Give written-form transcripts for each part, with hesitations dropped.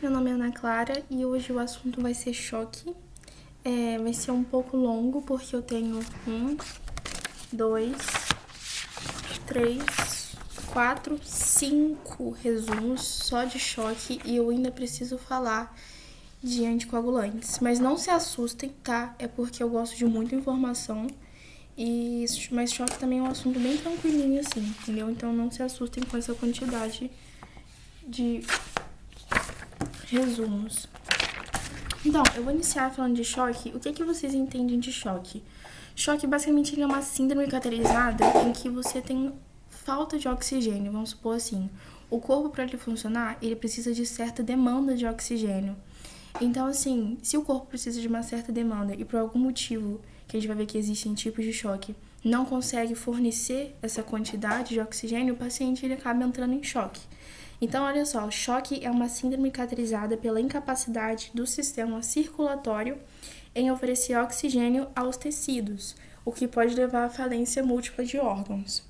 meu nome é Ana Clara e hoje o assunto vai ser choque. Vai ser um pouco longo porque eu tenho 2, 3, 4, 5 resumos só de choque e eu ainda preciso falar de anticoagulantes. Mas não se assustem, tá? É porque eu gosto de muita informação. Mas choque também é um assunto bem tranquilinho assim, entendeu? Então não se assustem com essa quantidade de resumos. Então, eu vou iniciar falando de choque. O que vocês entendem de choque? Choque, basicamente, é uma síndrome caracterizada em que você tem falta de oxigênio, vamos supor assim. O corpo, para ele funcionar, ele precisa de certa demanda de oxigênio. Então, assim, se o corpo precisa de uma certa demanda e por algum motivo, que a gente vai ver que existem tipos de choque, não consegue fornecer essa quantidade de oxigênio, o paciente ele acaba entrando em choque. Então, olha só, o choque é uma síndrome caracterizada pela incapacidade do sistema circulatório em oferecer oxigênio aos tecidos, o que pode levar à falência múltipla de órgãos.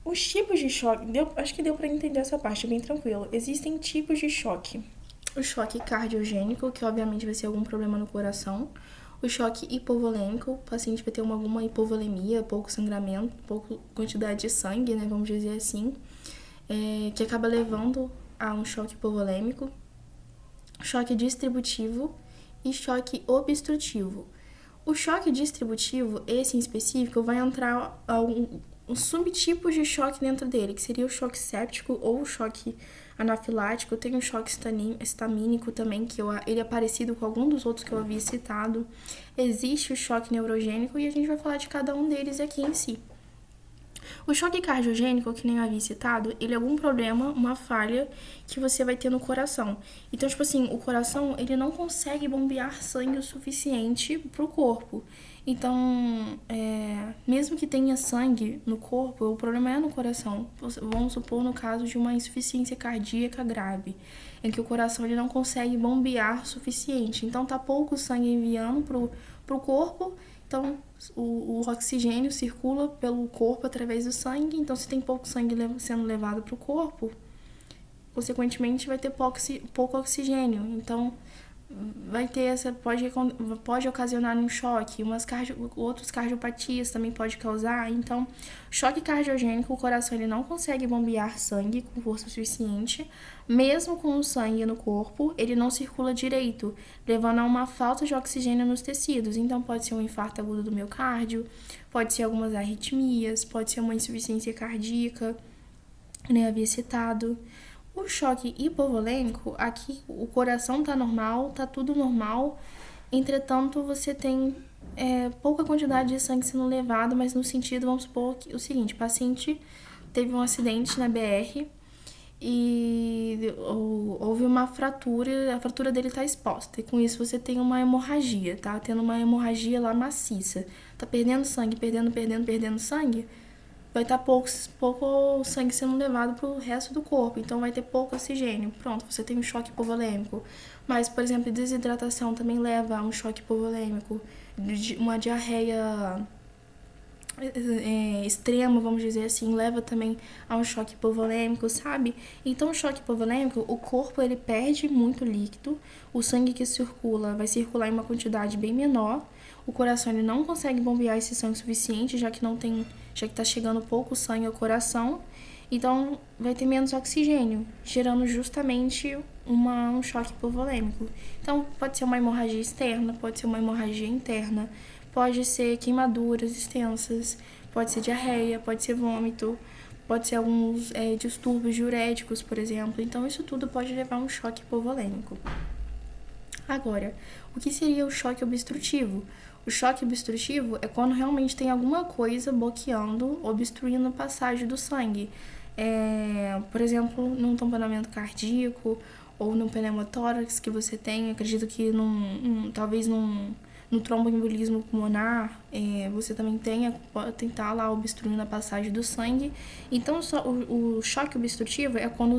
Os tipos de choque, acho que deu para entender essa parte, bem tranquilo. Existem tipos de choque. O choque cardiogênico, que obviamente vai ser algum problema no coração. O choque hipovolêmico, o paciente vai ter alguma hipovolemia, pouco sangramento, pouca quantidade de sangue, né, vamos dizer assim, que acaba levando a um choque hipovolêmico. Choque distributivo e choque obstrutivo. O choque distributivo, esse em específico, vai entrar um subtipos de choque dentro dele, que seria o choque séptico ou o choque anafilático. Tem o choque estamínico também, que ele é parecido com algum dos outros que eu havia citado. Existe o choque neurogênico e a gente vai falar de cada um deles aqui em si. O choque cardiogênico, que nem eu havia citado, ele é algum problema, uma falha que você vai ter no coração. Então, tipo assim, o coração, ele não consegue bombear sangue o suficiente pro corpo. Então, mesmo que tenha sangue no corpo, o problema é no coração. Vamos supor no caso de uma insuficiência cardíaca grave, em que o coração ele não consegue bombear o suficiente. Então, tá pouco sangue enviando pro corpo. Então, o oxigênio circula pelo corpo através do sangue. Então, se tem pouco sangue sendo levado para o corpo, consequentemente vai ter pouco oxigênio. Então, vai ter pode ocasionar um choque. Outras cardiopatias também pode causar. Então, choque cardiogênico, o coração ele não consegue bombear sangue com força suficiente. Mesmo com o sangue no corpo, ele não circula direito, levando a uma falta de oxigênio nos tecidos. Então, pode ser um infarto agudo do miocárdio, pode ser algumas arritmias, pode ser uma insuficiência cardíaca, nem havia citado. O choque hipovolêmico, aqui o coração tá normal, tá tudo normal, entretanto você tem pouca quantidade de sangue sendo levado, mas no sentido, vamos supor que o seguinte, o paciente teve um acidente na BR e houve uma fratura, a fratura dele tá exposta, e com isso você tem uma hemorragia, tá tendo uma hemorragia lá maciça, tá perdendo sangue, perdendo sangue, vai estar pouco sangue sendo levado para o resto do corpo, então vai ter pouco oxigênio. Pronto, você tem um choque hipovolêmico. Mas, por exemplo, desidratação também leva a um choque hipovolêmico, uma diarreia extrema, vamos dizer assim, leva também a um choque hipovolêmico, sabe? Então, o choque hipovolêmico, o corpo ele perde muito líquido, o sangue que circula vai circular em uma quantidade bem menor, o coração ele não consegue bombear esse sangue suficiente, já que tá chegando pouco sangue ao coração, então vai ter menos oxigênio, gerando justamente um choque hipovolêmico. Então, pode ser uma hemorragia externa, pode ser uma hemorragia interna, pode ser queimaduras extensas, pode ser diarreia, pode ser vômito, pode ser alguns distúrbios diuréticos, por exemplo. Então, isso tudo pode levar a um choque hipovolêmico. Agora, o que seria o choque obstrutivo? O choque obstrutivo é quando realmente tem alguma coisa bloqueando, obstruindo a passagem do sangue. Por exemplo, num tamponamento cardíaco ou num pneumotórax que você tem, acredito que talvez no tromboembolismo pulmonar, você também pode tentar lá obstruindo a passagem do sangue. Então, o choque obstrutivo é quando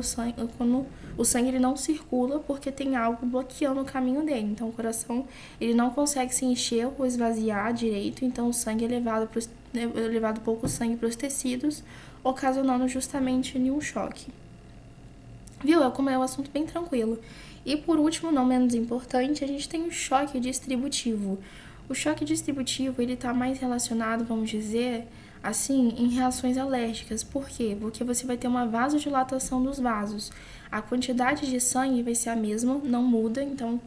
o sangue ele não circula porque tem algo bloqueando o caminho dele. Então, o coração ele não consegue se encher ou esvaziar direito, então o sangue é levado pouco sangue para os tecidos, ocasionando justamente nenhum choque. Viu? Como é um assunto bem tranquilo. E por último, não menos importante, a gente tem o choque distributivo. O choque distributivo, ele tá mais relacionado, vamos dizer, assim, em reações alérgicas. Por quê? Porque você vai ter uma vasodilatação dos vasos. A quantidade de sangue vai ser a mesma, não muda, então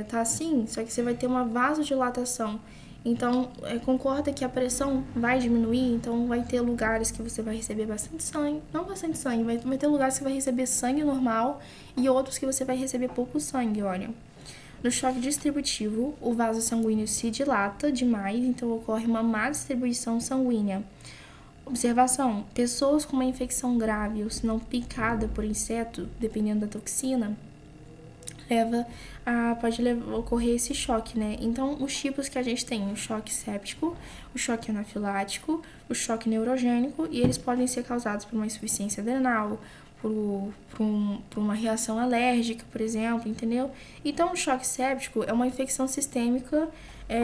tá assim, só que você vai ter uma vasodilatação. Então, concorda que a pressão vai diminuir, então vai ter lugares que você vai receber bastante sangue, não bastante sangue, vai ter lugares que você vai receber sangue normal e outros que você vai receber pouco sangue, olha. No choque distributivo, o vaso sanguíneo se dilata demais, então ocorre uma má distribuição sanguínea. Observação: pessoas com uma infecção grave ou se não picada por inseto, dependendo da toxina, pode ocorrer esse choque, né? Então, os tipos que a gente tem, o choque séptico, o choque anafilático, o choque neurogênico, e eles podem ser causados por uma insuficiência adrenal, por uma reação alérgica, por exemplo, entendeu? Então, o choque séptico é uma infecção sistêmica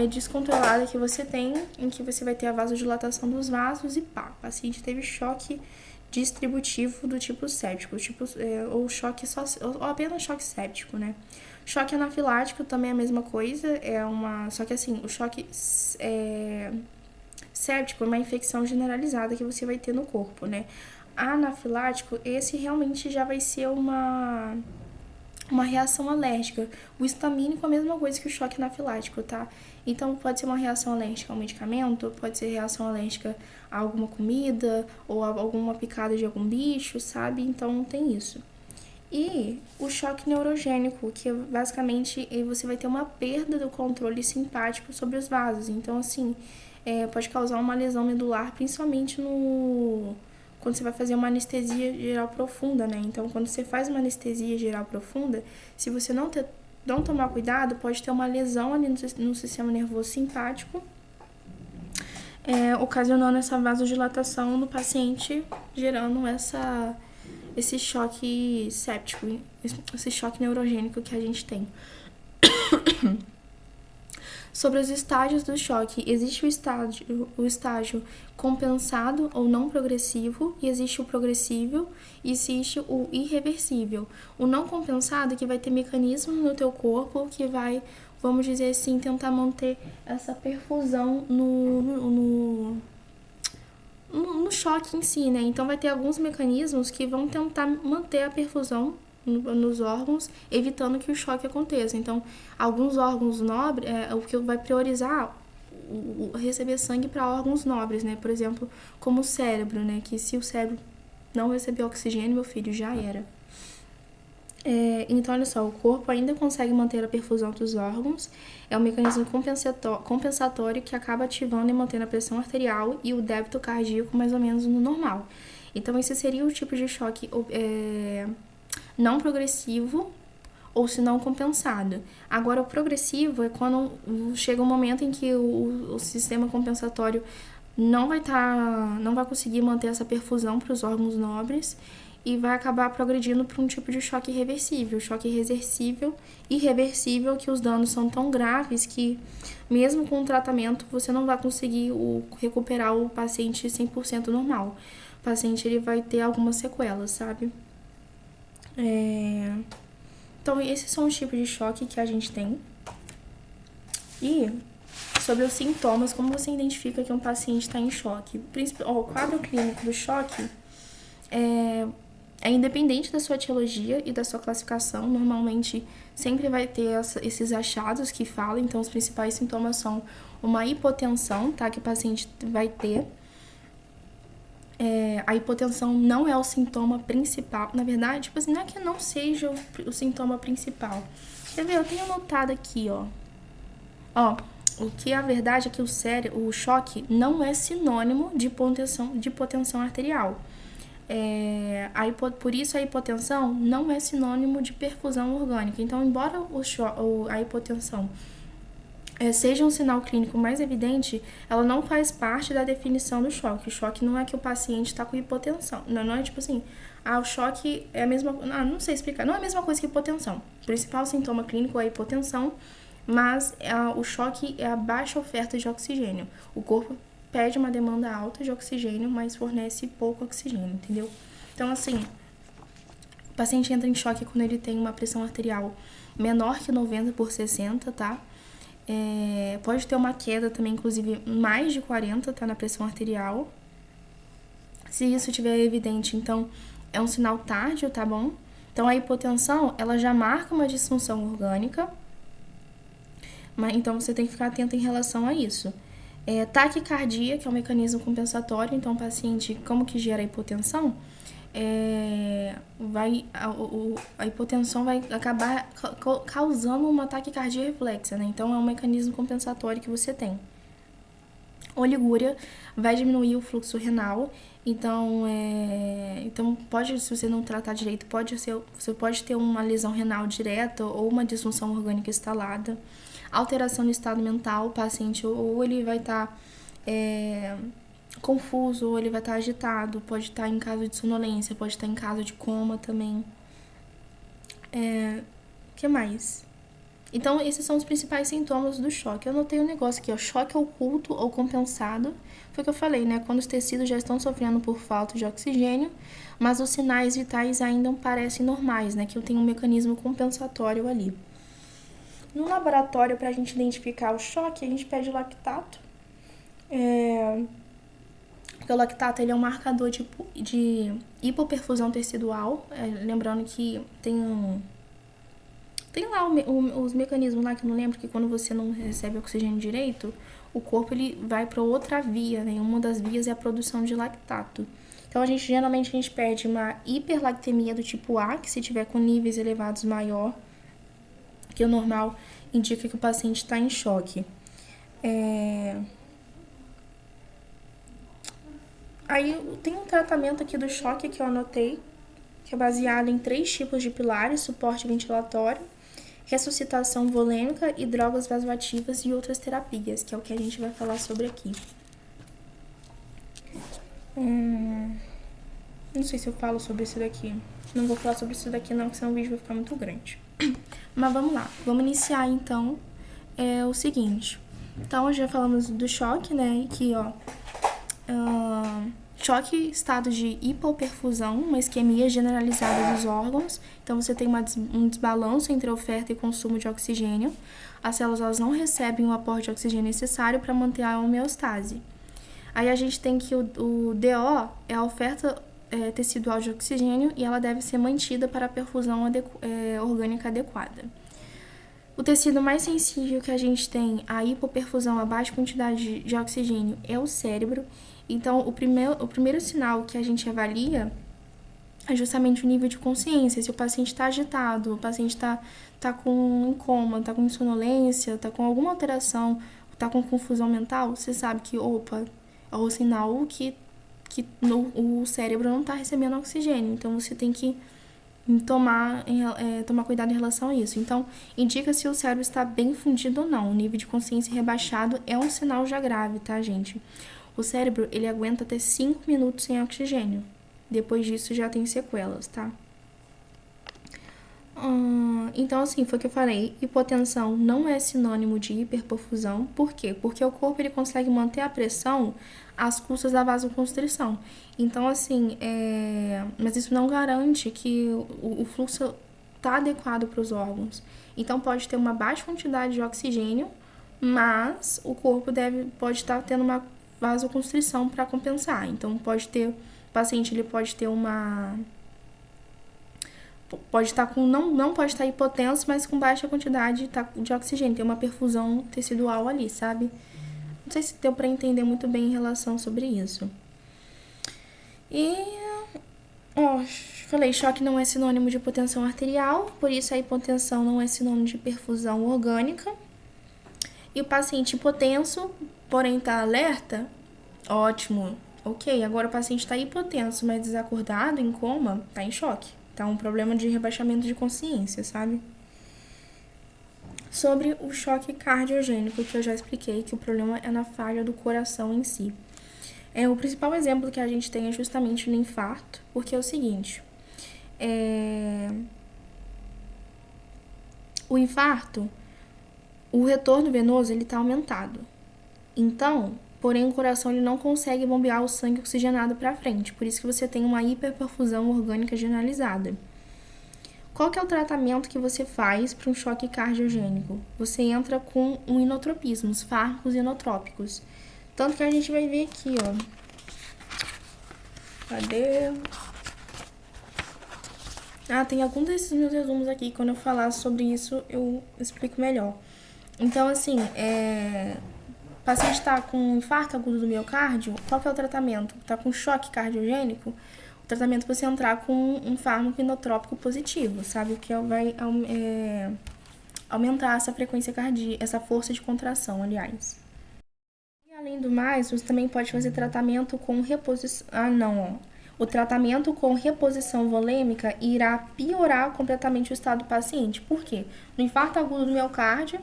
descontrolada que você tem, em que você vai ter a vasodilatação dos vasos e pá, o paciente teve choque distributivo do tipo séptico, ou choque ou apenas choque séptico, né? Choque anafilático também é a mesma coisa, só que assim, o choque séptico é uma infecção generalizada que você vai ter no corpo, né? Anafilático, esse realmente já vai ser uma reação alérgica. O histamínico é a mesma coisa que o choque anafilático, tá? Então, pode ser uma reação alérgica ao medicamento, pode ser reação alérgica a alguma comida ou a alguma picada de algum bicho, sabe? Então, tem isso. E o choque neurogênico, que basicamente você vai ter uma perda do controle simpático sobre os vasos. Então, assim, pode causar uma lesão medular, principalmente quando você vai fazer uma anestesia geral profunda, né? Então, quando você faz uma anestesia geral profunda, se você não tomar cuidado, pode ter uma lesão ali no sistema nervoso simpático, ocasionando essa vasodilatação do paciente, gerando esse choque séptico, esse choque neurogênico que a gente tem. Sobre os estágios do choque, existe o estágio compensado ou não progressivo, e existe o progressivo, e existe o irreversível. O não compensado que vai ter mecanismos no teu corpo que vai, vamos dizer assim, tentar manter essa perfusão no choque em si, né? Então vai ter alguns mecanismos que vão tentar manter a perfusão nos órgãos, evitando que o choque aconteça. Então, alguns órgãos nobres, o que vai priorizar receber sangue para órgãos nobres, né? Por exemplo, como o cérebro, né? Que se o cérebro não receber oxigênio, meu filho, já era. Então, olha só, o corpo ainda consegue manter a perfusão dos órgãos, é um mecanismo compensatório que acaba ativando e mantendo a pressão arterial e o débito cardíaco mais ou menos no normal. Então, esse seria o tipo de choque não progressivo ou se não compensado. Agora, o progressivo é quando chega um momento em que o sistema compensatório não vai conseguir manter essa perfusão para os órgãos nobres e vai acabar progredindo para um tipo de choque irreversível, irreversível, que os danos são tão graves que mesmo com o tratamento você não vai conseguir recuperar o paciente 100% normal. O paciente ele vai ter algumas sequelas, sabe? Então, esses são os tipos de choque que a gente tem. E sobre os sintomas, como você identifica que um paciente está em choque? O quadro clínico do choque é independente da sua etiologia e da sua classificação. Normalmente, sempre vai ter esses achados que falam. Então, os principais sintomas são uma hipotensão, tá? Que o paciente vai ter. A hipotensão não é o sintoma principal. Na verdade, tipo assim, não é que não seja o sintoma principal. Quer ver? Eu tenho anotado aqui, ó. O que a verdade é que o choque não é sinônimo de hipotensão arterial. Por isso, a hipotensão não é sinônimo de perfusão orgânica. Então, embora a hipotensão seja um sinal clínico mais evidente, ela não faz parte da definição do choque. O choque não é que o paciente está com hipotensão. Não é tipo assim, o choque é a mesma... Não sei explicar. Não é a mesma coisa que hipotensão. O principal sintoma clínico é a hipotensão, mas o choque é a baixa oferta de oxigênio. O corpo pede uma demanda alta de oxigênio, mas fornece pouco oxigênio, entendeu? Então, assim, paciente entra em choque quando ele tem uma pressão arterial menor que 90/60, tá? Pode ter uma queda também, inclusive mais de 40, tá, na pressão arterial. Se isso estiver evidente, então é um sinal tardio, tá bom? Então a hipotensão, ela já marca uma disfunção orgânica, mas então você tem que ficar atento em relação a isso. Taquicardia, que é um mecanismo compensatório, então o paciente, como que gera a hipotensão? A hipotensão vai acabar causando uma taquicardia reflexa, né? Então é um mecanismo compensatório que você tem. Oligúria vai diminuir o fluxo renal, então pode, se você não tratar direito, você pode ter uma lesão renal direta ou uma disfunção orgânica instalada. Alteração no estado mental, o paciente ou ele vai estar confuso, ou ele vai estar agitado, pode estar em caso de sonolência, pode estar em caso de coma também. Que mais? Então, esses são os principais sintomas do choque. Eu anotei um negócio aqui, ó, choque oculto ou compensado. Foi o que eu falei, né? Quando os tecidos já estão sofrendo por falta de oxigênio, mas os sinais vitais ainda parecem normais, né? Que eu tenho um mecanismo compensatório ali. No laboratório, para a gente identificar o choque, a gente pede lactato. Porque o lactato ele é um marcador de hipoperfusão tecidual. Lembrando que tem lá os mecanismos lá que eu não lembro, que quando você não recebe oxigênio direito, o corpo ele vai para outra via, né? Uma das vias é a produção de lactato. Então, geralmente a gente pede uma hiperlactemia do tipo A, que se tiver com níveis elevados maior, que o normal indica que o paciente está em choque. Aí tem um tratamento aqui do choque que eu anotei, que é baseado em 3 tipos de pilares: suporte ventilatório, ressuscitação volêmica e drogas vasoativas e outras terapias, que é o que a gente vai falar sobre aqui. Não sei se eu falo sobre isso daqui. Não vou falar sobre isso daqui não, porque senão o vídeo vai ficar muito grande. Mas vamos lá. Vamos iniciar, então, o seguinte. Então, já falamos do choque, né? Aqui, ó. Choque, estado de hipoperfusão, uma isquemia generalizada dos órgãos. Então, você tem um desbalanço entre a oferta e consumo de oxigênio. As células elas não recebem o aporte de oxigênio necessário para manter a homeostase. Aí, a gente tem que o DO é a oferta tecidual de oxigênio e ela deve ser mantida para a perfusão orgânica adequada. O tecido mais sensível que a gente tem à hipoperfusão, a baixa quantidade de oxigênio, é o cérebro. Então, o primeiro sinal que a gente avalia é justamente o nível de consciência. Se o paciente está agitado, o paciente está com coma, está com sonolência, está com alguma alteração, está com confusão mental, você sabe que, é o sinal que o cérebro não está recebendo oxigênio. Então, você tem que tomar cuidado em relação a isso. Então, indica se o cérebro está bem fundido ou não. O nível de consciência rebaixado é um sinal já grave, tá, gente? O cérebro, ele aguenta até 5 minutos sem oxigênio. Depois disso, já tem sequelas, tá? Então, assim, foi o que eu falei. Hipotensão não é sinônimo de hiperperfusão. Por quê? Porque o corpo, ele consegue manter a pressão às custas da vasoconstrição. Então, assim, mas isso não garante que o fluxo tá adequado para os órgãos. Então, pode ter uma baixa quantidade de oxigênio, mas o corpo pode estar tendo uma vasoconstrição para compensar. Então, o paciente ele pode ter pode estar com, não pode estar hipotenso, mas com baixa quantidade de oxigênio, tem uma perfusão tecidual ali, sabe? Não sei se deu para entender muito bem em relação sobre isso. E, falei, choque não é sinônimo de hipotensão arterial, por isso a hipotensão não é sinônimo de perfusão orgânica. E o paciente hipotenso, porém está alerta, ótimo, ok. Agora o paciente está hipotenso, mas desacordado, em coma, está em choque. Tá um problema de rebaixamento de consciência, sabe? Sobre o choque cardiogênico, que eu já expliquei, que o problema é na falha do coração em si. O principal exemplo que a gente tem é justamente no infarto, porque é o seguinte, o infarto, o retorno venoso, ele tá aumentado. Então, porém, o coração ele não consegue bombear o sangue oxigenado para frente, por isso que você tem uma hiperperfusão orgânica generalizada. Qual que é o tratamento que você faz para um choque cardiogênico? Você entra com um inotropismo, os fármacos inotrópicos. Tanto que a gente vai ver aqui, ó. Cadê? Tem algum desses meus resumos aqui. Quando eu falar sobre isso, eu explico melhor. Então, assim, o paciente está com infarto agudo do miocárdio, qual que é o tratamento? Está com choque cardiogênico? O tratamento é você entrar com um fármaco inotrópico positivo, sabe? O que vai aumentar essa frequência cardíaca, essa força de contração, aliás. E, além do mais, você também pode fazer tratamento com reposição... O tratamento com reposição volêmica irá piorar completamente o estado do paciente. Por quê? No infarto agudo do miocárdio,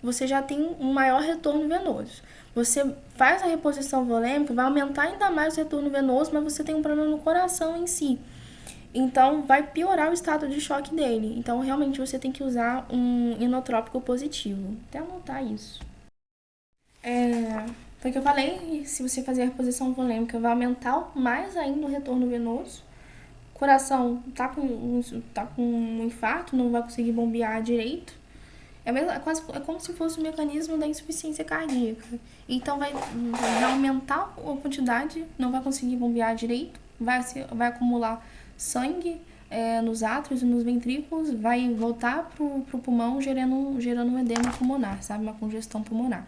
você já tem um maior retorno venoso. Você faz a reposição volêmica, vai aumentar ainda mais o retorno venoso, mas você tem um problema no coração em si. Então, vai piorar o estado de choque dele. Então, realmente, você tem que usar um inotrópico positivo. Até anotar isso. Foi o que eu falei, se você fazer a reposição volêmica, vai aumentar mais ainda o retorno venoso. O coração tá com um infarto, não vai conseguir bombear direito. É como se fosse um mecanismo da insuficiência cardíaca. Então, vai aumentar a quantidade, não vai conseguir bombear direito, vai acumular sangue nos átrios e nos ventrículos, vai voltar pro pulmão gerando um edema pulmonar, sabe? Uma congestão pulmonar.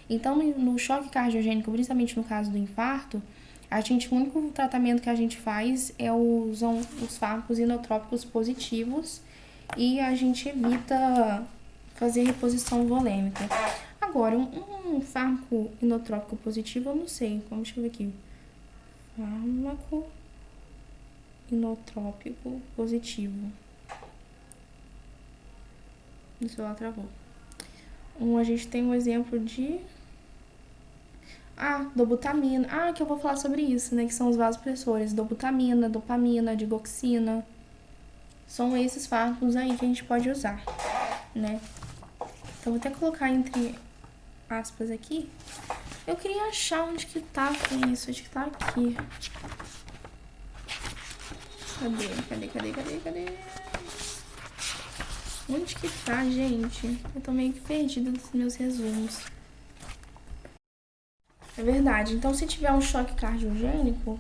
Então, no choque cardiogênico, principalmente no caso do infarto, o único tratamento que a gente faz é usar os fármacos inotrópicos positivos e a gente evita fazer reposição volêmica. Agora, um fármaco inotrópico positivo, eu não sei. Deixa eu ver aqui. Fármaco inotrópico positivo. O celular travou. A gente tem um exemplo de... dobutamina. Que eu vou falar sobre isso, né? Que são os vasopressores. Dobutamina, dopamina, digoxina. São esses fármacos aí que a gente pode usar, né? Então, vou até colocar entre aspas aqui. Eu queria achar onde que tá com isso. Acho que tá aqui. Cadê? Onde que tá, gente? Eu tô meio que perdida nos meus resumos. É verdade. Então, se tiver um choque cardiogênico,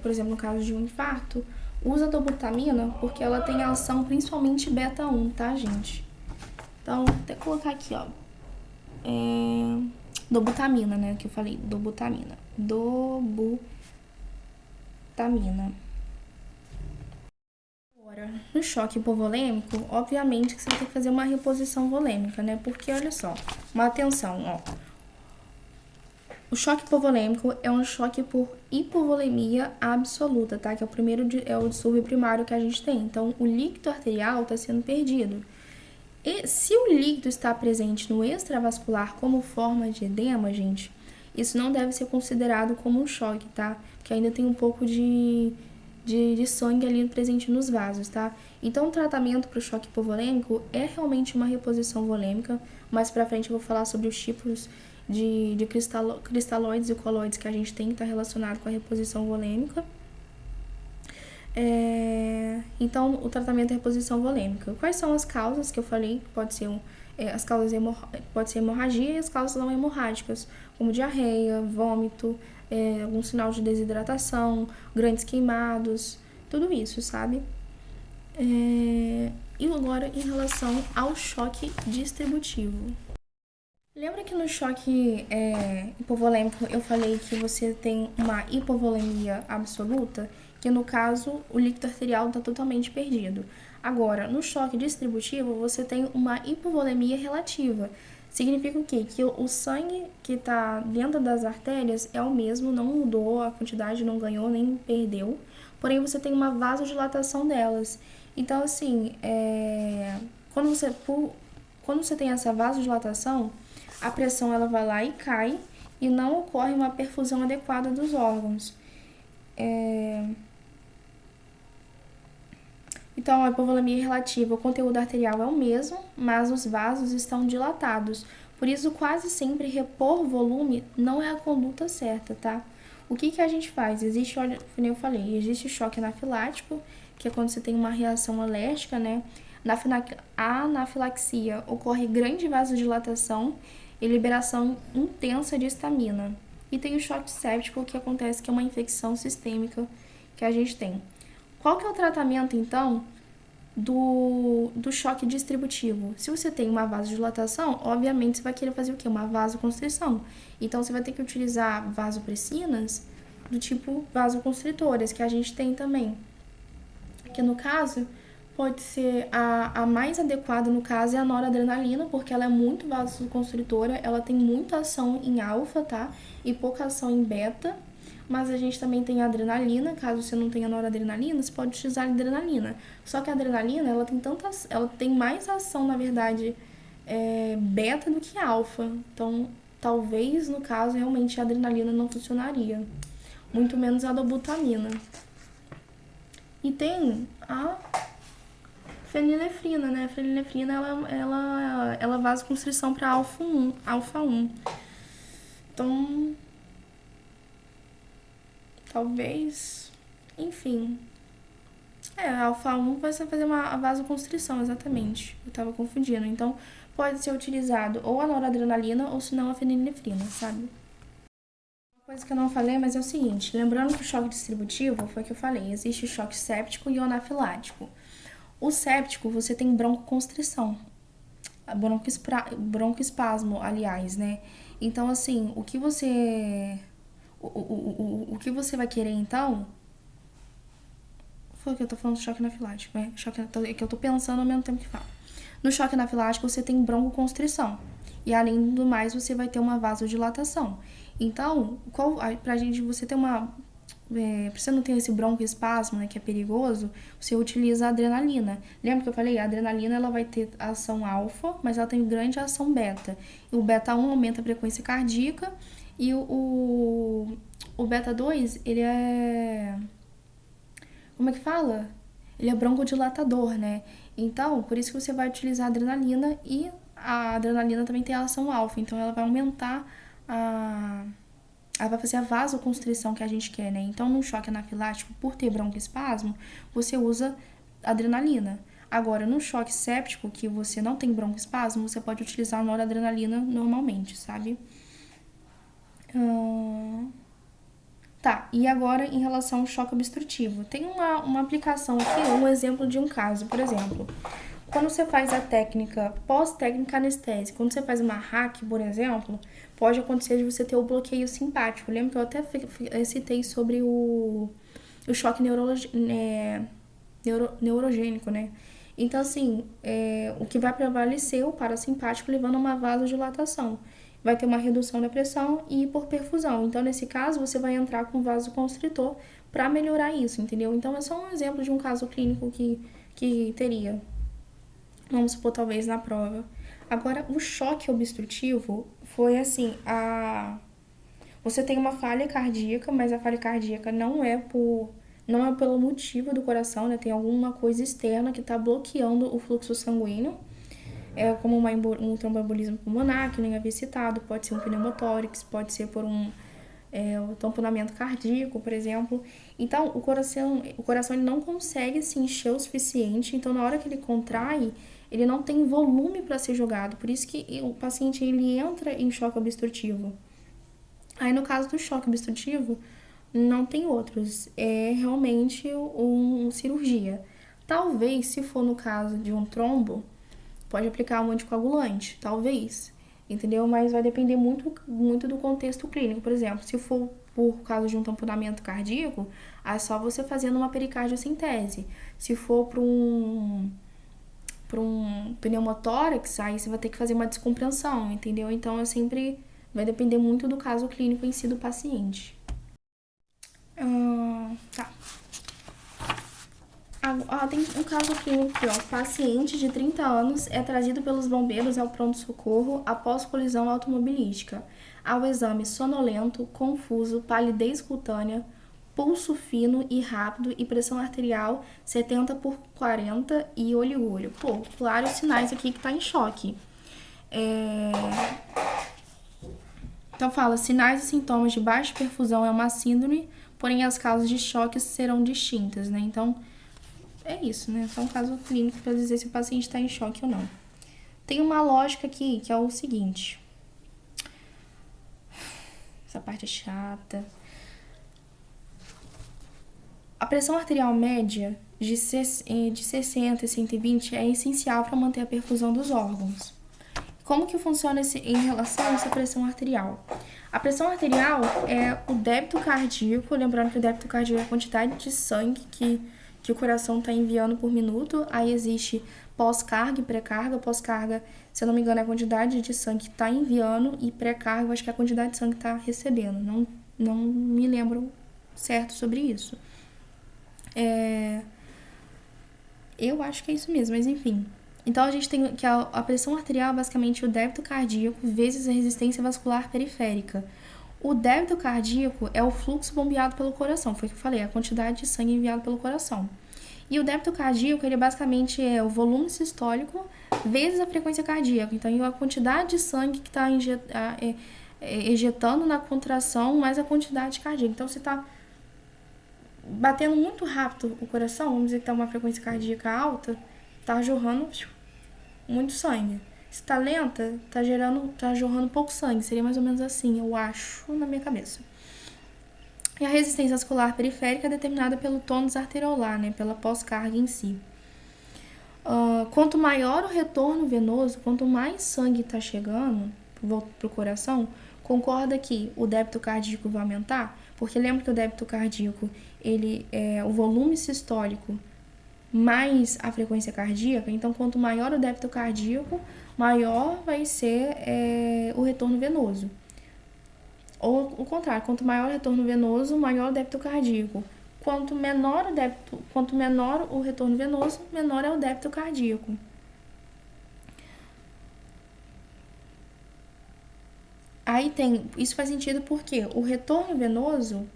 por exemplo, no caso de um infarto, usa a dobutamina porque ela tem ação principalmente beta-1, tá, gente? Então, vou até colocar aqui, ó. Dobutamina, né? Que eu falei, dobutamina. Agora, no choque hipovolêmico, obviamente que você vai ter que fazer uma reposição volêmica, né? Porque, olha só, uma atenção, ó. O choque hipovolêmico é um choque por hipovolemia absoluta, tá? Que é o distúrbio primário que a gente tem. Então, o líquido arterial está sendo perdido. E se o líquido está presente no extravascular como forma de edema, gente, isso não deve ser considerado como um choque, tá? Porque ainda tem um pouco de sangue ali presente nos vasos, tá? Então, o tratamento para o choque hipovolêmico é realmente uma reposição volêmica. Mais pra frente eu vou falar sobre os tipos de cristalóides e colóides que a gente tem que estar relacionado com a reposição volêmica. Então, o tratamento é reposição volêmica. Quais são as causas que eu falei? Pode ser pode ser hemorragia e as causas não hemorrágicas, como diarreia, vômito, algum sinal de desidratação, grandes queimados, tudo isso, sabe? E agora, em relação ao choque distributivo. Lembra que no choque hipovolêmico eu falei que você tem uma hipovolemia absoluta? Que no caso o líquido arterial está totalmente perdido. Agora, no choque distributivo você tem uma hipovolemia relativa. Significa o quê? Que o sangue que está dentro das artérias é o mesmo, não mudou, a quantidade não ganhou nem perdeu, porém você tem uma vasodilatação delas. Então, assim, quando você tem essa vasodilatação, a pressão ela vai lá e cai e não ocorre uma perfusão adequada dos órgãos. Então, a hipovolemia relativa, o conteúdo arterial é o mesmo, mas os vasos estão dilatados. Por isso, quase sempre repor volume não é a conduta certa, tá? O que a gente faz? Como eu falei, existe choque anafilático, que é quando você tem uma reação alérgica, né? A anafilaxia ocorre grande vasodilatação e liberação intensa de histamina. E tem o choque séptico, que acontece que é uma infecção sistêmica que a gente tem. Qual que é o tratamento, então, do choque distributivo? Se você tem uma vasodilatação, obviamente você vai querer fazer o quê? Uma vasoconstrição. Então, você vai ter que utilizar vasopressinas do tipo vasoconstritoras, que a gente tem também. Que no caso, pode ser a mais adequada, no caso, é a noradrenalina, porque ela é muito vasoconstritora, ela tem muita ação em alfa, tá? E pouca ação em beta. Mas a gente também tem a adrenalina, caso você não tenha noradrenalina, você pode utilizar a adrenalina. Só que a adrenalina, ela tem mais ação, na verdade, beta do que alfa. Então, talvez, no caso, realmente a adrenalina não funcionaria. Muito menos a dobutamina. E tem a fenilefrina, né? A fenilefrina, ela vasoconstrição para alfa 1. Então, talvez, enfim. A alfa 1 vai fazer a vasoconstrição, exatamente. Eu tava confundindo. Então, pode ser utilizado ou a noradrenalina ou se não a fenilefrina, sabe? Uma coisa que eu não falei, mas é o seguinte, lembrando que o choque distributivo foi o que eu falei, existe o choque séptico e o anafilático. O séptico, você tem broncoconstrição, broncoespasmo, aliás, né? Então, assim, o que você vai querer, então, foi o que eu tô falando do choque anafilático, né? É que eu tô pensando ao mesmo tempo que falo. No choque anafilático, você tem broncoconstrição. E, além do mais, você vai ter uma vasodilatação. Então, pra gente, você ter pra você não ter esse broncoespasmo, né, que é perigoso, você utiliza a adrenalina. Lembra que eu falei? A adrenalina, ela vai ter ação alfa, mas ela tem grande ação beta. E o beta 1 aumenta a frequência cardíaca e o beta 2, ele é... Como é que fala? Ele é broncodilatador, né? Então, por isso que você vai utilizar a adrenalina e a adrenalina também tem a ação alfa, então ela vai aumentar ela vai fazer a vasoconstrição que a gente quer, né? Então, no choque anafilático, por ter broncoespasmo, você usa adrenalina. Agora, no choque séptico, que você não tem broncoespasmo, você pode utilizar a noradrenalina normalmente, sabe? Tá, e agora em relação ao choque obstrutivo. Tem uma aplicação aqui, um exemplo de um caso, por exemplo. Quando você faz a técnica pós-técnica anestésica, quando você faz uma hack, por exemplo, pode acontecer de você ter o bloqueio simpático. Lembra que eu até citei sobre o choque neurogênico, né? Então, assim, o que vai prevalecer é o parasimpático levando a uma vasodilatação. Vai ter uma redução da pressão e hipoperfusão. Então, nesse caso, você vai entrar com vasoconstritor para melhorar isso, entendeu? Então, é só um exemplo de um caso clínico que teria. Vamos supor, talvez, na prova. Agora, o choque obstrutivo foi assim, você tem uma falha cardíaca, mas a falha cardíaca não é pelo motivo do coração, né? Tem alguma coisa externa que está bloqueando o fluxo sanguíneo. Como um tromboembolismo pulmonar, que nem havia citado, pode ser um pneumotórax, pode ser por um tamponamento cardíaco, por exemplo. Então, o coração ele não consegue se encher o suficiente, então na hora que ele contrai, ele não tem volume para ser jogado, por isso que o paciente ele entra em choque obstrutivo. Aí, no caso do choque obstrutivo, não tem outros, é realmente uma cirurgia. Talvez, se for no caso de um trombo, pode aplicar um anticoagulante, talvez, entendeu? Mas vai depender muito, muito do contexto clínico. Por exemplo, se for por causa de um tamponamento cardíaco, é só você fazendo uma pericardiocintese. Se for para um pneumotórax, aí você vai ter que fazer uma descompressão, entendeu? Então, vai depender muito do caso clínico em si do paciente. Tá. Tem um caso clínico aqui, ó. Paciente de 30 anos é trazido pelos bombeiros ao pronto-socorro após colisão automobilística. Ao exame sonolento, confuso, palidez cutânea, pulso fino e rápido e pressão arterial 70/40 e olho. Pô, claro, sinais aqui que tá em choque. Então fala, sinais e sintomas de baixa perfusão é uma síndrome, porém as causas de choque serão distintas, né? Então, é isso, né? Só um caso clínico para dizer se o paciente está em choque ou não. Tem uma lógica aqui, que é o seguinte. Essa parte é chata. A pressão arterial média de 60 a 120 é essencial para manter a perfusão dos órgãos. Como que funciona em relação a essa pressão arterial? A pressão arterial é o débito cardíaco, lembrando que o débito cardíaco é a quantidade de sangue que o coração está enviando por minuto. Aí existe pós-carga e pré-carga. Pós-carga, se eu não me engano, é a quantidade de sangue que está enviando, e pré-carga, eu acho que é a quantidade de sangue que está recebendo. Não me lembro certo sobre isso. Eu acho que é isso mesmo, mas enfim. Então, a gente tem que a pressão arterial é basicamente o débito cardíaco vezes a resistência vascular periférica. O débito cardíaco é o fluxo bombeado pelo coração, foi o que eu falei, a quantidade de sangue enviado pelo coração. E o débito cardíaco, ele basicamente é o volume sistólico vezes a frequência cardíaca. Então, a quantidade de sangue que está ejetando na contração mais a quantidade cardíaca. Então, se está batendo muito rápido o coração, vamos dizer que está uma frequência cardíaca alta, tá jorrando muito sangue. Se tá lenta, tá jorrando pouco sangue. Seria mais ou menos assim, eu acho, na minha cabeça. E a resistência vascular periférica é determinada pelo tônus arteriolar, né? Pela pós-carga em si. Quanto maior o retorno venoso, quanto mais sangue tá chegando pro coração, concorda que o débito cardíaco vai aumentar? Porque lembra que o débito cardíaco, ele é o volume sistólico mais a frequência cardíaca. Então, quanto maior o débito cardíaco, maior vai ser o retorno venoso. Ou o contrário, quanto maior o retorno venoso, maior o débito cardíaco. Quanto menor o retorno venoso, menor é o débito cardíaco. Aí isso faz sentido porque o retorno venoso,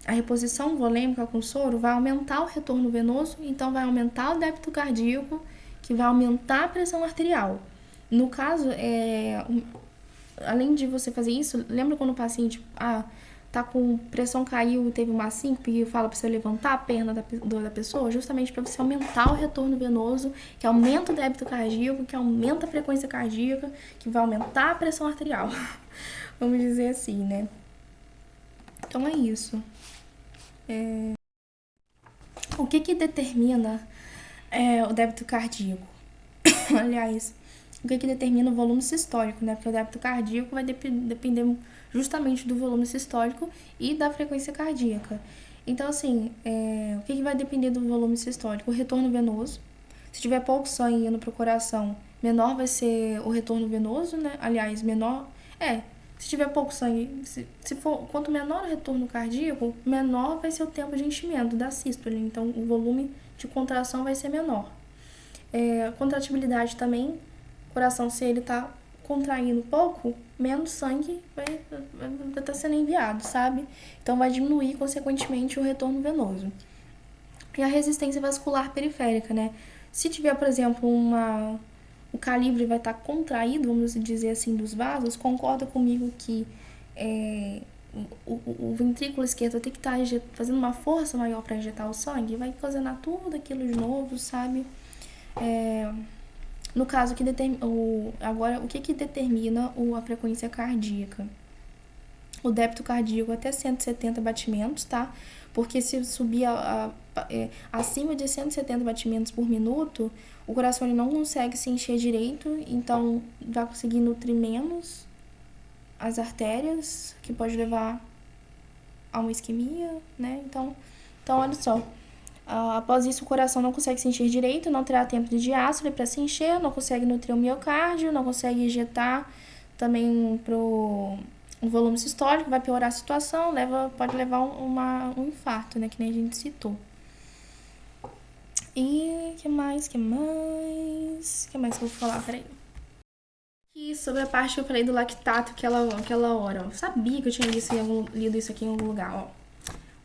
a reposição volêmica com soro vai aumentar o retorno venoso, então vai aumentar o débito cardíaco, que vai aumentar a pressão arterial. No caso, além de você fazer isso, lembra quando o paciente tá com pressão caiu, teve uma síncope e fala para você levantar a perna da pessoa? Justamente para você aumentar o retorno venoso, que aumenta o débito cardíaco, que aumenta a frequência cardíaca, que vai aumentar a pressão arterial. Vamos dizer assim, né? Então é isso. O que determina o débito cardíaco? Aliás, o que determina o volume sistólico, né? Porque o débito cardíaco vai depender justamente do volume sistólico e da frequência cardíaca. Então, assim, o que vai depender do volume sistólico? O retorno venoso. Se tiver pouco sangue indo pro coração, menor vai ser o retorno venoso, né? Aliás, se tiver pouco sangue, quanto menor o retorno cardíaco, menor vai ser o tempo de enchimento da sístole. Então, o volume de contração vai ser menor. Contratibilidade também, o coração, se ele tá contraindo pouco, menos sangue vai estar sendo enviado, sabe? Então, vai diminuir, consequentemente, o retorno venoso. E a resistência vascular periférica, né? Se tiver, por exemplo, o calibre vai estar contraído, vamos dizer assim, dos vasos, concorda comigo que o ventrículo esquerdo vai ter que estar fazendo uma força maior para injetar o sangue, vai ocasionar tudo aquilo de novo, sabe? No caso, agora, o que determina a frequência cardíaca? O débito cardíaco até 170 batimentos, tá? Porque se subir acima de 170 batimentos por minuto, o coração ele não consegue se encher direito, então vai conseguir nutrir menos as artérias, que pode levar a uma isquemia, né? Então olha só. Após isso, o coração não consegue se encher direito, não terá tempo de diástole para se encher, não consegue nutrir o miocárdio, não consegue injetar também pro o volume sistólico, vai piorar a situação, pode levar um infarto, né, que nem a gente citou. E que mais que eu vou falar? Peraí. E sobre a parte que eu falei do lactato aquela hora, ó. Sabia que eu tinha lido isso aqui em algum lugar, ó.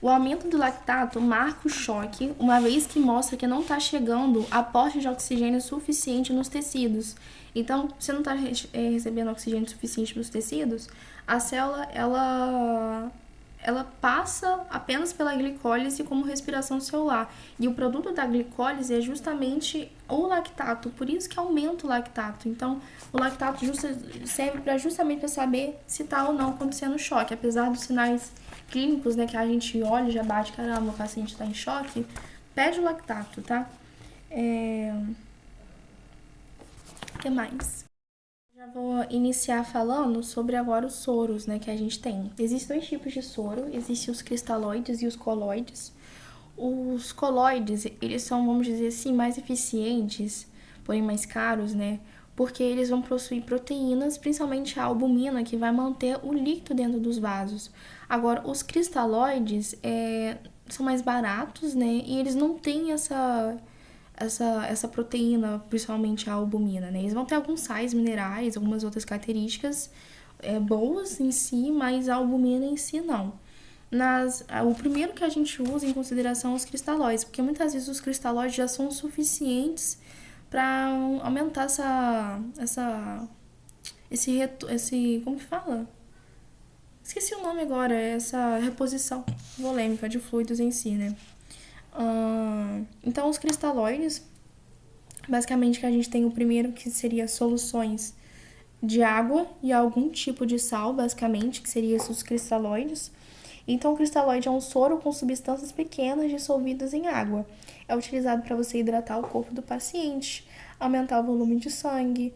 O aumento do lactato marca o choque, uma vez que mostra que não está chegando aporte de oxigênio suficiente nos tecidos. Então, se não está recebendo oxigênio suficiente nos tecidos, a célula, ela passa apenas pela glicólise como respiração celular. E o produto da glicólise é justamente o lactato, por isso que aumenta o lactato. Então, o lactato serve justamente para saber se está ou não acontecendo choque. Apesar dos sinais clínicos, né, que a gente olha e já bate, caramba, o paciente está em choque, pede o lactato, tá? O que mais? Já vou iniciar falando sobre agora os soros, né, que a gente tem. Existem dois tipos de soro, existem os cristalóides e os coloides. Os coloides, eles são, vamos dizer assim, mais eficientes, porém mais caros, né, porque eles vão possuir proteínas, principalmente a albumina, que vai manter o líquido dentro dos vasos. Agora, os cristalóides são mais baratos, né, e eles não têm essa proteína, principalmente a albumina, né? Eles vão ter alguns sais minerais, algumas outras características boas em si, mas a albumina em si não. O primeiro que a gente usa em consideração são os cristalóides, porque muitas vezes os cristalóides já são suficientes para aumentar esse, como que fala? Esqueci o nome agora, essa reposição volêmica de fluidos em si, né? Então, os cristalóides, basicamente que a gente tem o primeiro que seria soluções de água e algum tipo de sal, basicamente, que seria os cristalóides. Então, o cristalóide é um soro com substâncias pequenas dissolvidas em água. É utilizado para você hidratar o corpo do paciente, aumentar o volume de sangue,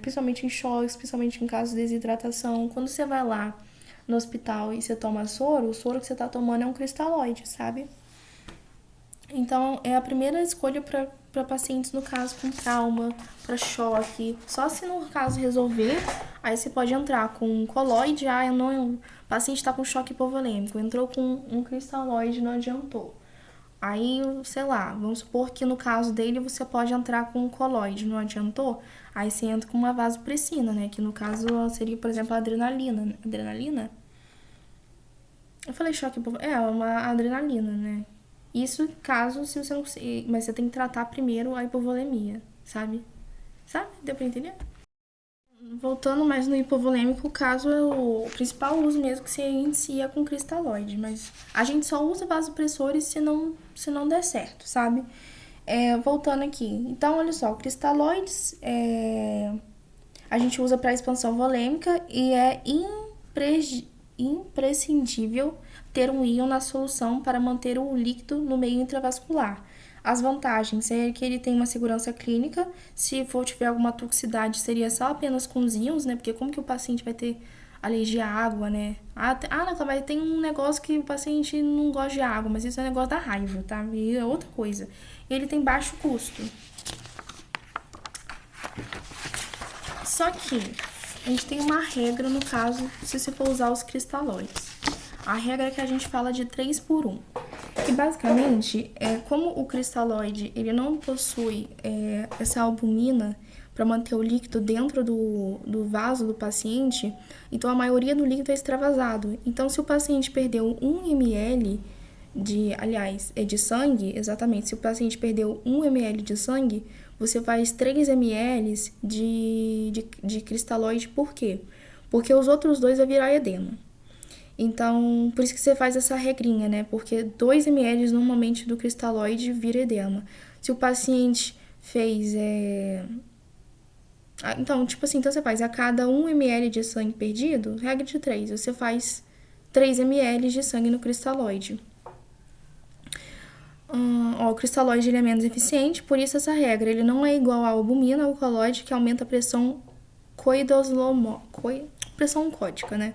principalmente em choques, principalmente em caso de desidratação. Quando você vai lá no hospital e você toma soro, o soro que você está tomando é um cristalóide, sabe? Então, é a primeira escolha para pacientes, no caso, com trauma, para choque. Só se no caso resolver, aí você pode entrar com um coloide. O paciente está com choque hipovolêmico, entrou com um cristalóide, não adiantou. Aí, sei lá, vamos supor que no caso dele você pode entrar com um coloide, não adiantou? Aí você entra com uma vasopressina, né? Que no caso seria, por exemplo, a adrenalina. Adrenalina? Eu falei choque hipovolêmico. Uma adrenalina, né? Isso caso se você não conseguir. Mas você tem que tratar primeiro a hipovolemia, sabe? Sabe? Deu pra entender? Voltando mais no hipovolêmico, o caso é o principal uso mesmo que se inicia com cristalóide. Mas a gente só usa vasopressores se não der certo, sabe? Voltando aqui. Então, olha só, cristalóides a gente usa para expansão volêmica e é imprescindível ter um íon na solução para manter o líquido no meio intravascular. As vantagens é que ele tem uma segurança clínica, se for tiver alguma toxicidade seria só apenas com os íons, né? Porque como que o paciente vai ter alergia à água, né? Não, mas tem um negócio que o paciente não gosta de água, mas isso é um negócio da raiva, tá? E é outra coisa. E ele tem baixo custo. Só que a gente tem uma regra no caso se você for usar os cristalóides. A regra é que a gente fala de 3 por 1. Que basicamente, como o cristalóide ele não possui essa albumina para manter o líquido dentro do vaso do paciente, então a maioria do líquido é extravasado. Então, se o paciente perdeu 1 ml de sangue, exatamente, se o paciente perdeu 1 ml de sangue, você faz 3 ml de cristalóide. Por quê? Porque os outros dois vai virar edema. Então, por isso que você faz essa regrinha, né? Porque 2 ml normalmente do cristalóide vira edema. Se o paciente fez... Então, tipo assim, então você faz a cada 1 ml de sangue perdido, regra de 3, você faz 3 ml de sangue no cristalóide. O cristalóide ele é menos eficiente, por isso essa regra. Ele não é igual à albumina ou coloide, que aumenta a pressão pressão oncótica, né?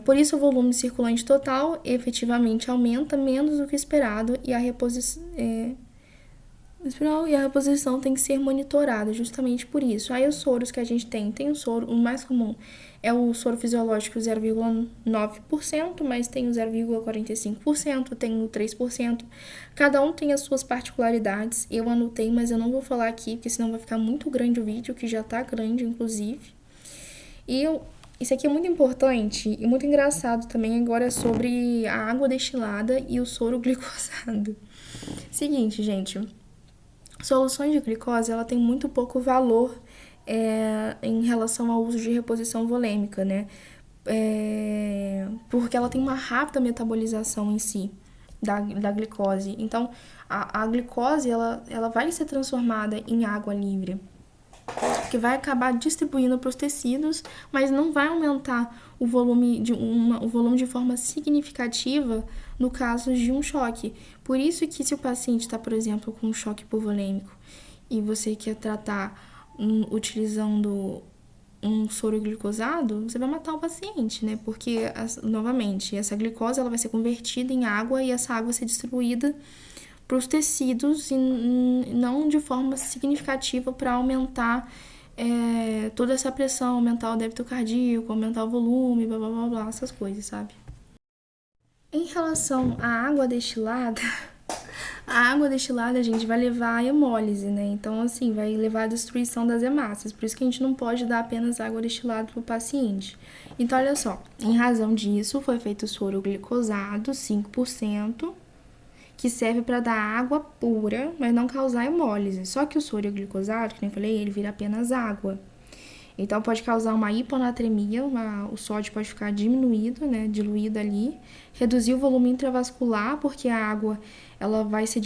Por isso o volume circulante total efetivamente aumenta menos do que esperado e a reposição tem que ser monitorada justamente por isso. Aí os soros que a gente tem o soro, o mais comum é o soro fisiológico 0,9%, mas tem o 0,45%, tem o 3%. Cada um tem as suas particularidades. Eu anotei, mas eu não vou falar aqui, porque senão vai ficar muito grande o vídeo, que já tá grande, inclusive. Isso aqui é muito importante e muito engraçado também agora é sobre a água destilada e o soro glicosado. Seguinte, gente, soluções de glicose, ela tem muito pouco valor em relação ao uso de reposição volêmica, né? porque ela tem uma rápida metabolização em si da glicose. Então, a glicose, ela vai ser transformada em água livre, que vai acabar distribuindo para os tecidos, mas não vai aumentar o volume de forma significativa no caso de um choque. Por isso que se o paciente está, por exemplo, com um choque hipovolêmico e você quer tratar utilizando um soro glicosado, você vai matar o paciente, né? Porque, novamente, essa glicose ela vai ser convertida em água e essa água vai ser distribuída para os tecidos e não de forma significativa para aumentar toda essa pressão, aumentar o débito cardíaco, aumentar o volume, blá blá blá blá, essas coisas, sabe? Em relação à água destilada, a água destilada, gente, vai levar a hemólise, né? Então, assim, vai levar à destruição das hemácias. Por isso que a gente não pode dar apenas água destilada para o paciente. Então, olha só, em razão disso, foi feito o soro glicosado, 5%, que serve para dar água pura, mas não causar hemólise. Só que o soro glicosado, que nem eu falei, ele vira apenas água. Então, pode causar uma hiponatremia, o sódio pode ficar diminuído, né, diluído ali, reduzir o volume intravascular, porque a água ela vai ser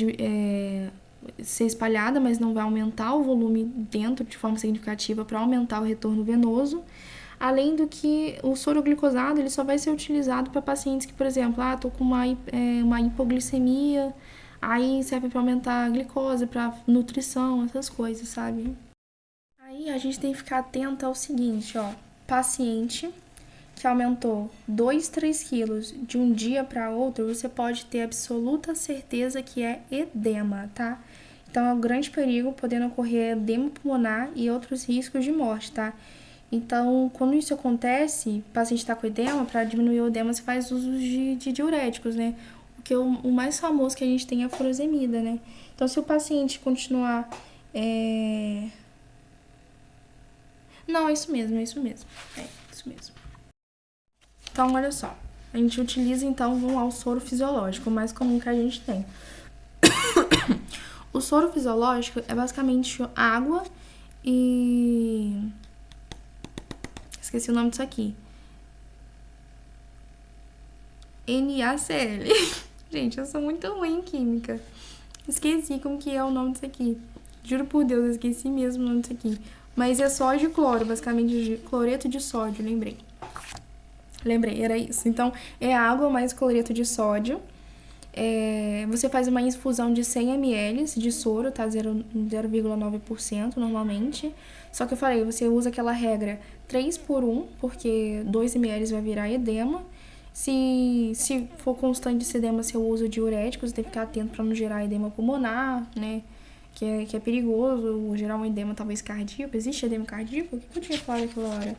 espalhada, mas não vai aumentar o volume dentro de forma significativa para aumentar o retorno venoso. Além do que o soro glicosado ele só vai ser utilizado para pacientes que, por exemplo, tô com uma hipoglicemia, aí serve para aumentar a glicose, para nutrição, essas coisas, sabe? Aí a gente tem que ficar atento ao seguinte, paciente que aumentou 2, 3 quilos de um dia para outro, você pode ter absoluta certeza que é edema, tá? Então é um grande perigo, podendo ocorrer edema pulmonar e outros riscos de morte, tá? Então, quando isso acontece, o paciente está com edema, para diminuir o edema, você faz uso de diuréticos, né? Porque o mais famoso que a gente tem é a furosemida, né? Então, se o paciente continuar... Não, é isso mesmo. É isso mesmo. Então, olha só. A gente utiliza, então, o soro fisiológico, o mais comum que a gente tem. O soro fisiológico é basicamente água e... Esqueci o nome disso aqui. NaCl. Gente, eu sou muito ruim em química. Esqueci como que é o nome disso aqui. Juro por Deus, eu esqueci mesmo o nome disso aqui. Mas é sódio e cloro, basicamente cloreto de sódio, lembrei, era isso. Então, é água mais cloreto de sódio. Você faz uma infusão de 100 ml de soro, tá? 0,9% normalmente. Só que eu falei, você usa aquela regra 3 por 1, porque 2 ml vai virar edema. Se for constante esse edema, você usa diuréticos, você tem que ficar atento para não gerar edema pulmonar, né? Que é perigoso, gerar um edema talvez cardíaco. Existe edema cardíaco? O que eu tinha falado naquela hora?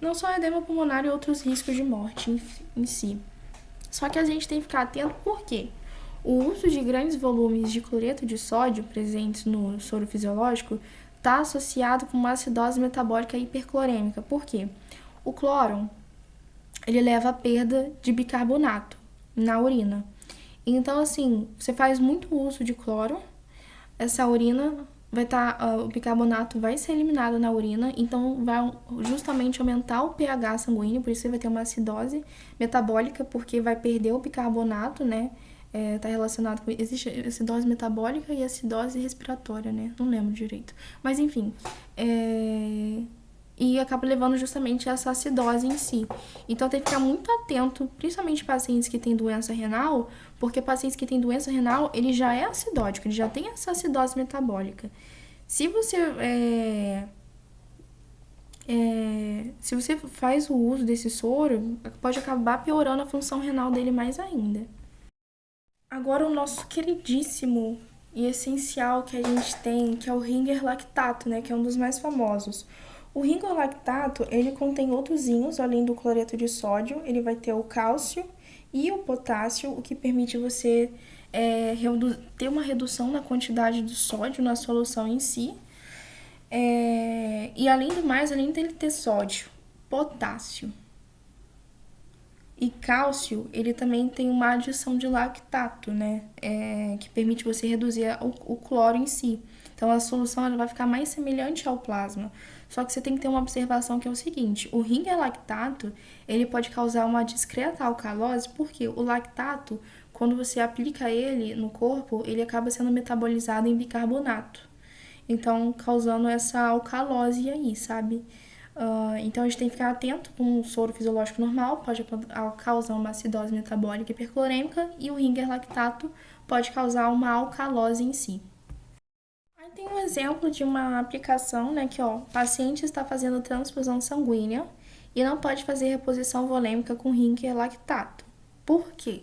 Não só edema pulmonar e outros riscos de morte em si. Só que a gente tem que ficar atento porque o uso de grandes volumes de cloreto de sódio presentes no soro fisiológico está associado com uma acidose metabólica hiperclorêmica. Por quê? O cloro, ele leva à perda de bicarbonato na urina. Então, assim, você faz muito uso de cloro, essa urina o bicarbonato vai ser eliminado na urina, então vai justamente aumentar o pH sanguíneo, por isso você vai ter uma acidose metabólica, porque vai perder o bicarbonato, né? Tá relacionado com... Existe acidose metabólica e acidose respiratória, né? Não lembro direito. Mas, enfim, e acaba levando justamente essa acidose em si. Então, tem que ficar muito atento, principalmente pacientes que têm doença renal, porque pacientes que têm doença renal, ele já é acidótico, ele já tem essa acidose metabólica. Se você faz o uso desse soro, pode acabar piorando a função renal dele mais ainda. Agora, o nosso queridíssimo e essencial que a gente tem, que é o Ringer lactato, né, que é um dos mais famosos. O Ringer lactato, ele contém outros íons, além do cloreto de sódio, ele vai ter o cálcio e o potássio, o que permite você ter uma redução na quantidade de sódio na solução em si. E além do mais, além dele ter sódio, potássio E cálcio, ele também tem uma adição de lactato, né? Que permite você reduzir o cloro em si. Então, a solução ela vai ficar mais semelhante ao plasma. Só que você tem que ter uma observação que é o seguinte: o ringer lactato, ele pode causar uma discreta alcalose, porque o lactato, quando você aplica ele no corpo, ele acaba sendo metabolizado em bicarbonato. Então, causando essa alcalose aí, sabe? Então, a gente tem que ficar atento com o soro fisiológico normal, pode causar uma acidose metabólica hiperclorêmica, e o ringer lactato pode causar uma alcalose em si. Aí tem um exemplo de uma aplicação, né, que ó, o paciente está fazendo transfusão sanguínea e não pode fazer reposição volêmica com ringer lactato. Por quê?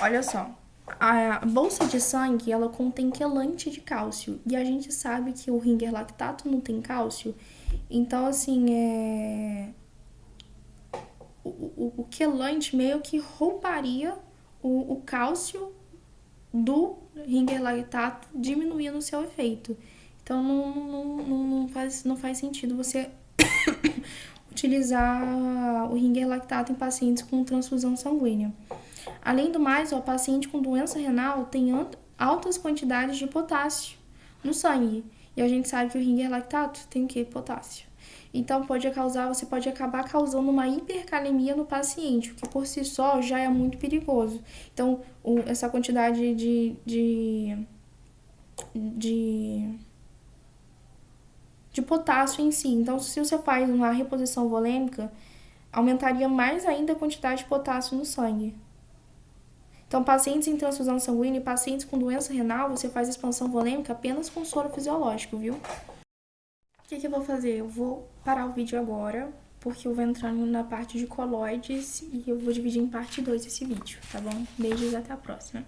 Olha só, a bolsa de sangue, ela contém quelante de cálcio, e a gente sabe que o ringer lactato não tem cálcio. Então, assim, o quelante meio que roubaria o cálcio do ringer lactato, diminuindo o seu efeito. Então, não faz sentido você utilizar o ringer lactato em pacientes com transfusão sanguínea. Além do mais, o paciente com doença renal tem altas quantidades de potássio no sangue. E a gente sabe que o ringer lactato tem o quê? Potássio. Então, você pode acabar causando uma hipercalemia no paciente, o que por si só já é muito perigoso. Então, essa quantidade de potássio em si. Então, se você faz uma reposição volêmica, aumentaria mais ainda a quantidade de potássio no sangue. Então, pacientes em transfusão sanguínea e pacientes com doença renal, você faz expansão volêmica apenas com soro fisiológico, viu? O que eu vou fazer? Eu vou parar o vídeo agora, porque eu vou entrar na parte de coloides e eu vou dividir em parte 2 esse vídeo, tá bom? Beijos, até a próxima.